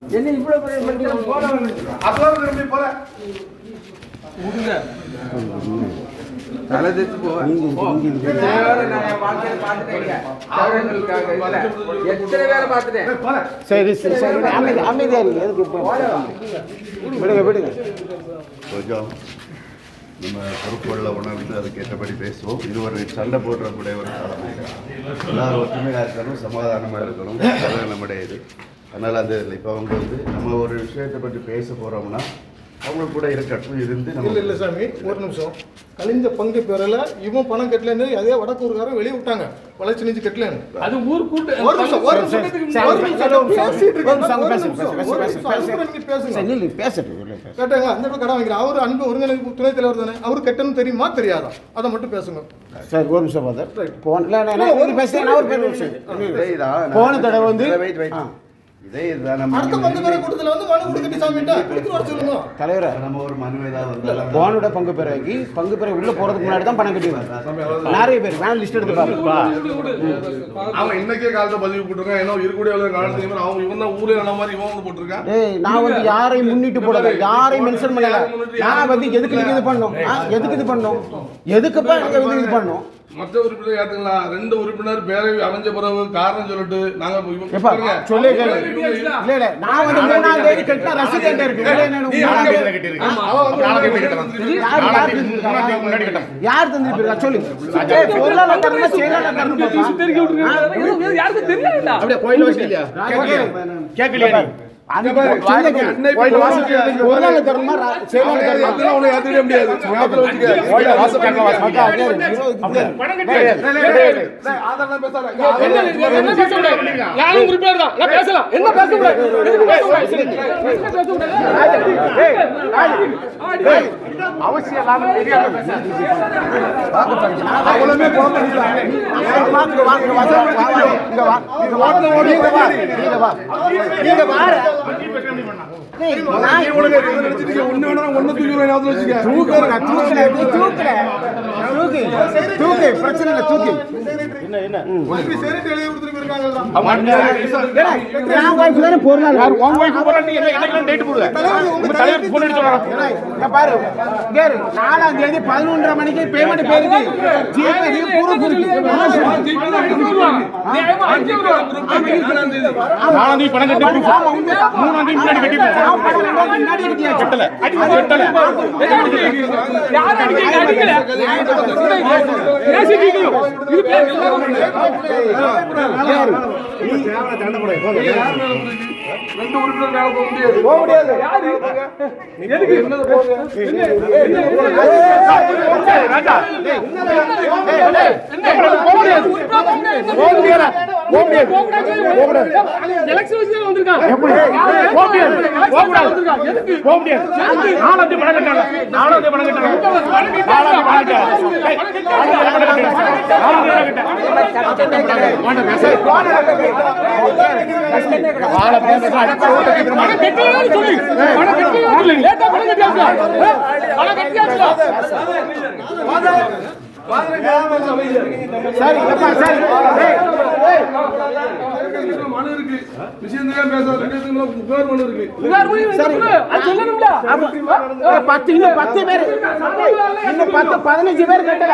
என்ன இவ்வளவு பெரிய போற அப்போ திரும்பி போற விடுங்க தலை தெரிச்சு எத்தனை பேரை பார்த்துட்டேன். சரி சரி சரி அமைதியா இருக்கு. எதுக்கு விடுங்க விடுங்க. கொஞ்சம் நம்ம பொறுப்புள்ள உணர்ந்து அதுக்கேற்றபடி பேசுவோம். இது ஒரு சண்டை போடுறக்கூடிய ஒரு காலம். எல்லாரும் ஒற்றுமையாக இருக்கணும், சமாதானமாக இருக்கணும். அதுதான் நம்முடைய இது. அதனால் அது இல்லை. இப்போ அவங்க நம்ம ஒரு விஷயத்தை பற்றி பேச போகிறோம்னா அவங்க கூட இருக்கட்டும் இருந்து நம்ம இல்லை சாமி ஒரு நிமிஷம். கழிஞ்ச பங்கு பேரில் இவன் பணம் கட்டலன்னு அதே வடக்கூறுக்காரன் வெளியே விட்டாங்க. வளர்ச்சி நெஞ்சு கட்டலன்னு அது ஊர் கூட்டு கேட்டாங்க. அந்த கடன் வாங்கிறேன். அவர் அன்பு ஒருங்கிணைப்பு துணைத் தலைவர் தானே. அவரு கட்டணும் தெரியுமா தெரியாதா? அதை மட்டும் பேசுங்க. சரி ஒரு நிமிஷம் போன தடவை வந்து தலைவரை நம்ம ஒரு மனுவேதா போனோட பங்கு பெறவாக்கி பங்கு பெற உள்ள போறதுக்கு முன்னாடி தான் பணம் கட்டிடுவாங்க. நிறைய பேர் வேன் லிஸ்ட் எடுத்து பாருப்பா. அவன் இன்னைக்கே காலத்தை பதிவு போட்டுருக்கான். ஏன்னா இருக்கக்கூடிய காலத்துல அவங்க இவன் தான் ஊரே நல்ல மாதிரி இவன் வந்து போட்டிருக்கான். நான் வந்து யாரையும் முன்னிட்டு போடல, யாரையும் மென்ஷன் பண்ணல. நான் வந்து எதுக்கு இது பண்ணோம், எதுக்கு இது பண்ணோம், எதுக்குப்பா எனக்கு இது பண்ணோம். மற்ற உறுப்பினர் ஏத்துக்கலாம். 2 உறுப்பினர் பேரவை அமைஞ்ச பிறகு காரணம் சொல்லிட்டு நாங்க சொல்லி நான் வந்து 3ஆம் தேதி கட்டின ரசீது இருக்கு. யார் தந்திருப்பீங்க சொல்லு. பொருளாதார செயலாளர் கேட்கலையா? நாலாம் தேதி 11:30 மணிக்கு பேமெண்ட் போயிருக்கு. மனு இருக்கு. விஷயம் மனு இருக்கு. 10 பேர் இன்னும் 15 பேர் கட்டல.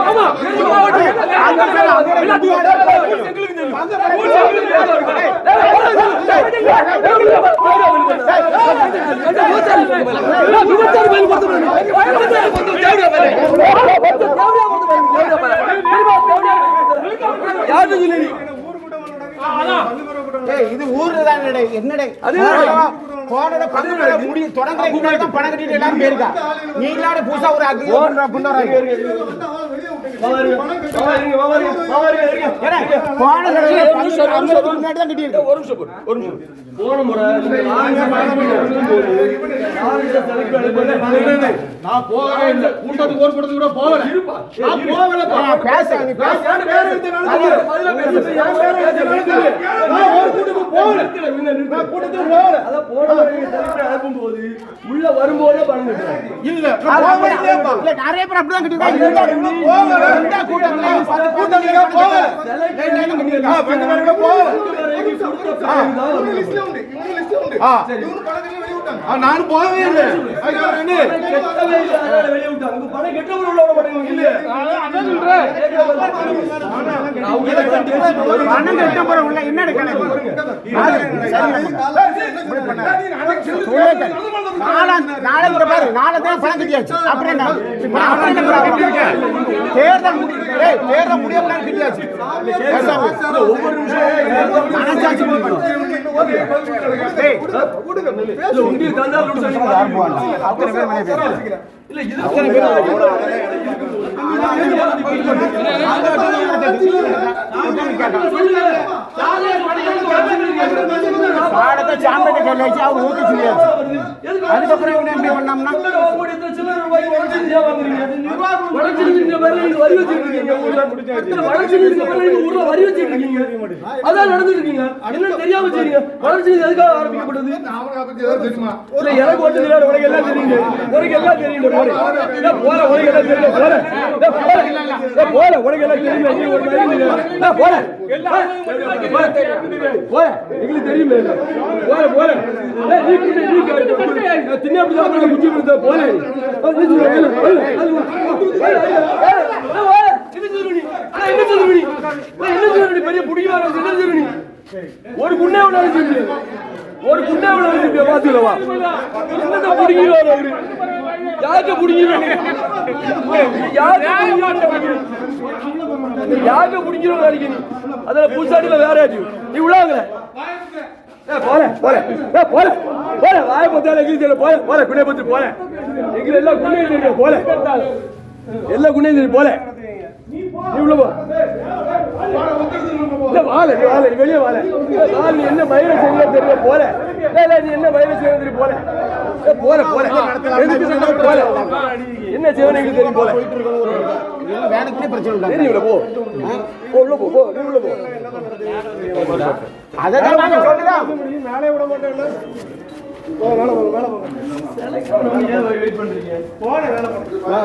ஆமா என்னடே என்னடே போனோட பங்குல முடி தொடங்கறதுக்கு முன்னாடி தான் பணம் கட்டிட்டு எல்லாரும் போயிருக்கா. நீங்களாட புதுசா ஒரு அக்ரிமெண்ட் புண்டறாங்க. போன கடையில முன்னாடி தான் கட்டி இருக்கு. ஒரு நிமிஷம் போன முறை நான் போகவே இல்லை. கூட்டத்துக்கு ஒரு கூட்டத்துக்கு கூட போகல. நான் போகல. பேச நீ பேச வேற எதுனால பதில பேசுறது யார் வேற எதுனால நான் ஒரு கூட்டத்துக்கு போகல. நான் கூட்டத்துக்கு போகல. அத போனவங்க தலைப்பு அனுப்பும்போது உள்ள வரும்போதே பணம் கட்டுறாங்க. இல்ல நான் போகவே இல்லப்பா. இல்ல நிறைய பேர் அப்படிதான் கட்டிருக்காங்க. போகல. இந்த கூட்டத்துல கூட்டத்துக்கு போகல. நான் பங்கவரங்க போகல. லிஸ்ட்ல உண்டு. இவங்க லிஸ்ட்ல உண்டு. இவங்க பணத்துல வெளிய விட்டாங்க. நானும் போகவே இல்லை. ஐயோ என்ன கெட்டவே இல்ல அதனால வெளிய விட்டாங்க. உங்க பணம் கெட்டவங்க உள்ள விட மாட்டீங்க. இல்ல அதான் சொல்றேன். பணம் கட்ட போற உள்ள என்ன கணக்கு? நாளைக்கு பாரு நாளைக்கு பணம் கட்டியாச்சு. அப்புறம் என்ன தேர்தல் முடியாம கட்டியாச்சு. ஒவ்வொரு நிமிஷம் மனசாட்சி உங்களுக்கு தந்தால் அத்தனை பேர் மனைவி இல்ல இது அத்தனை பேர் பாடத்தை சாம்பிட்ட கேள்வி அவர் ஊற்றி சொல்லியாச்சு. அதுக்கப்புறம் இவங்க எப்படி பண்ணோம்னா சில்லறை ரூபாய்க்கு உடச்சிருந்தா வாங்குறீங்க. உடச்சிருந்த பேர்ல நீங்க வரி வச்சிட்டு இருக்கீங்க. உடச்சிருந்த பேர்ல நீங்க ஊர்ல வரி வச்சிட்டு இருக்கீங்க. அதான் நடந்துட்டு இருக்கீங்க. என்ன தெரியாம செய்றீங்க. வளர்ச்சிக்கு எதுக்காக ஆரம்பிக்கப்பட்டது? அவனுக்கு பத்தி ஏதாவது தெரியுமா? இல்ல எனக்கு ஒண்ணு தெரியாது. உனக்கு எல்லாம் தெரியுங்க. உனக்கு எல்லாம் தெரியும். போற உனக்கு எல்லாம் தெரியும். போற உனக்கு எல்லாம் தெரியும். நீ ஒரு மாதிரி போற போற எங்களுக்கு தெரியுமே. போற நீ தின்னாப்பி சாப்பிட குச்சி கொடுத்த போற பெரிய புடிக்க ஒரு குண்டே ஒரு குண்டே பாத்துக்கவா என்னத்த புடிக்கிறார் அவரு யாருக்கு புடிக்கிறாரு யாருக்கு புடிக்கிறோம் நாளைக்கு நீ அதுல புதுசாட்டில வேற ஆச்சு நீ உள்ளாங்க வாய பத்தால எங்களுக்கு போல குண்டே பத்து போல எங்களுக்கு எல்லாம் குண்டே தெரியும் போல எல்லா குண்டையும் தெரியும் போல நீ உள்ள போ வாழ நீ வெளியே வாழ நீ என்ன மயிரை செய்ய தெரியல போல நீ என்ன மயிரை செய்ய தெரியும் போல போல என்ன செய்வனுக்கு தெரியும் போல வேலைக்குனே பிரச்சனை தெரியும் போ உள்ள போ நீ உள்ள போ அதான் நாங்க சொல்லுதான் மேலே விட மாட்டேன்ல. மேலே வெயிட் பண்றீங்க போன வேலை பண்ணு. வா